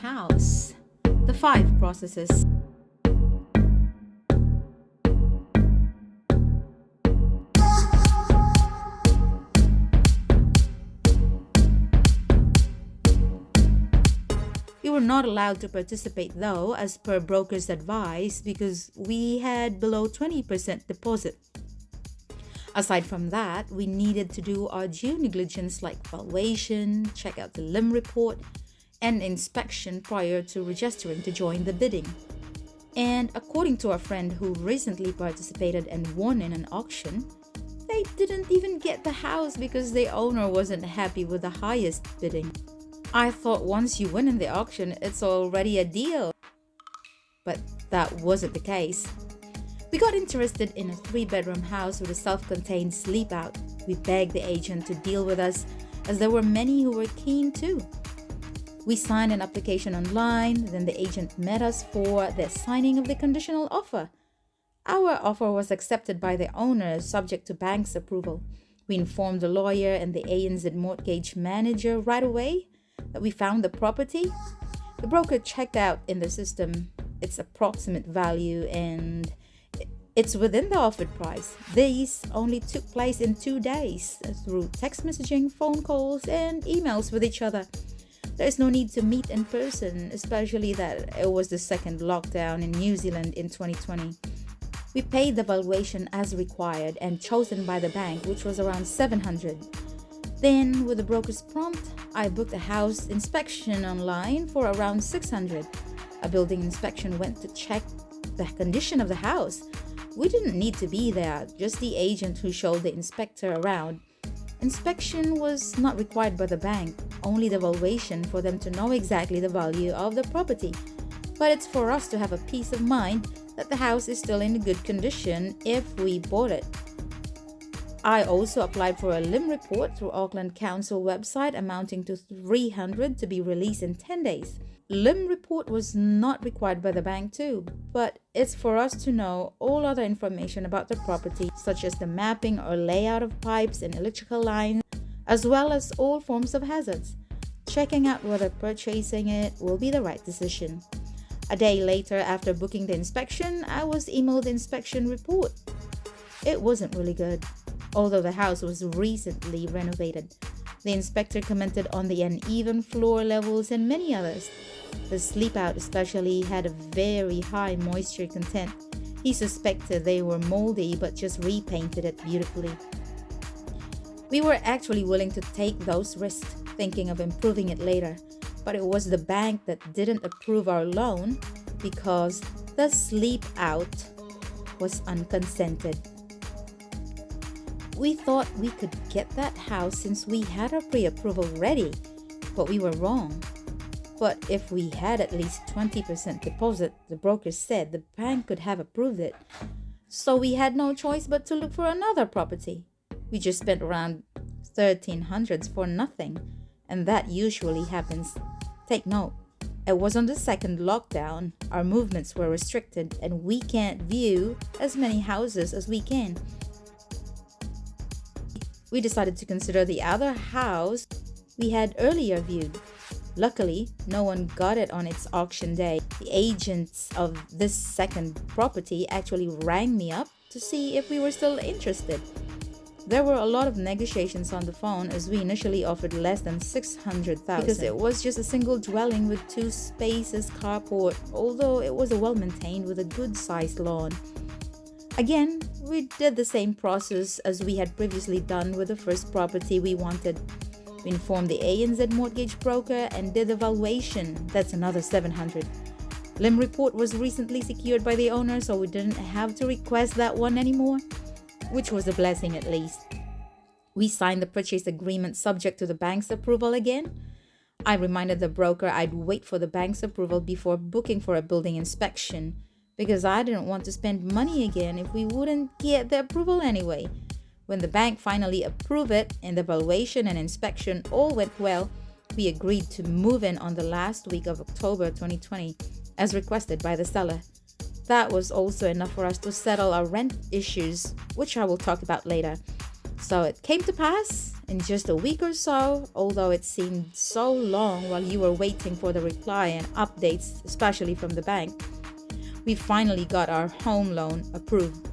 house. The 5 processes. We were not allowed to participate though, as per broker's advice, because we had below 20% deposit. Aside from that, we needed to do our due diligence like valuation, check out the limb report, and inspection prior to registering to join the bidding. And according to a friend who recently participated and won in an auction, they didn't even get the house because the owner wasn't happy with the highest bidding. I thought once you win in the auction, it's already a deal. But that wasn't the case. We got interested in a 3-bedroom house with a self-contained sleep out. We begged the agent to deal with us, as there were many who were keen too. We signed an application online, then the agent met us for the signing of the conditional offer. Our offer was accepted by the owner, subject to bank's approval. We informed the lawyer and the ANZ mortgage manager right away that we found the property. The broker checked out in the system its approximate value and it's within the offered price. These only took place in 2 days through text messaging, phone calls, and emails with each other. There is no need to meet in person, especially that it was the second lockdown in New Zealand in 2020. We paid the valuation as required and chosen by the bank, which was around 700. Then, with the broker's prompt, I booked a house inspection online for around 600. A building inspection went to check the condition of the house. We didn't need to be there, just the agent who showed the inspector around. Inspection was not required by the bank, only the valuation for them to know exactly the value of the property. But it's for us to have a peace of mind that the house is still in good condition if we bought it. I also applied for a limb report through Auckland Council website amounting to 300 to be released in 10 days. Limb report was not required by the bank too, but it's for us to know all other information about the property, such as the mapping or layout of pipes and electrical lines, as well as all forms of hazards, checking out whether purchasing it will be the right decision. A day later, after booking the inspection, I was emailed the inspection report. It wasn't really good, although the house was recently renovated. The inspector commented on the uneven floor levels and many others. The sleep out especially had a very high moisture content. He suspected they were moldy but just repainted it beautifully. We were actually willing to take those risks, thinking of improving it later, but it was the bank that didn't approve our loan because the sleep out was unconsented. We thought we could get that house since we had our pre-approval ready, but we were wrong. But if we had at least 20% deposit, the broker said the bank could have approved it. So we had no choice but to look for another property. We just spent around 1,300 for nothing, and that usually happens. Take note, it was on the second lockdown. Our movements were restricted and we can't view as many houses as we can. We decided to consider the other house we had earlier viewed. Luckily, no one got it on its auction day. The agents of this second property actually rang me up to see if we were still interested. There were a lot of negotiations on the phone as we initially offered less than 600,000 because it was just a single dwelling with 2 spaces carport, although it was well maintained with a good sized lawn. Again, we did the same process as we had previously done with the first property we wanted. We informed the ANZ mortgage broker and did the valuation. That's another 700. Limb report was recently secured by the owner, so we didn't have to request that one anymore, which was a blessing at least. We signed the purchase agreement subject to the bank's approval again. I reminded the broker I'd wait for the bank's approval before booking for a building inspection because I didn't want to spend money again if we wouldn't get the approval anyway. When the bank finally approved it and the valuation and inspection all went well, we agreed to move in on the last week of October 2020 as requested by the seller. That was also enough for us to settle our rent issues, which I will talk about later. So it came to pass In just a week or so, although it seemed so long while you were waiting for the reply and updates, especially from the bank, we finally got our home loan approved.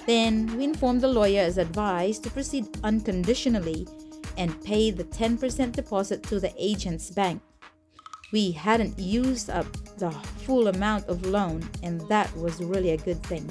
Then we informed the lawyer as advised to proceed unconditionally and pay the 10% deposit to the agent's bank. We hadn't used up the full amount of loan, and that was really a good thing.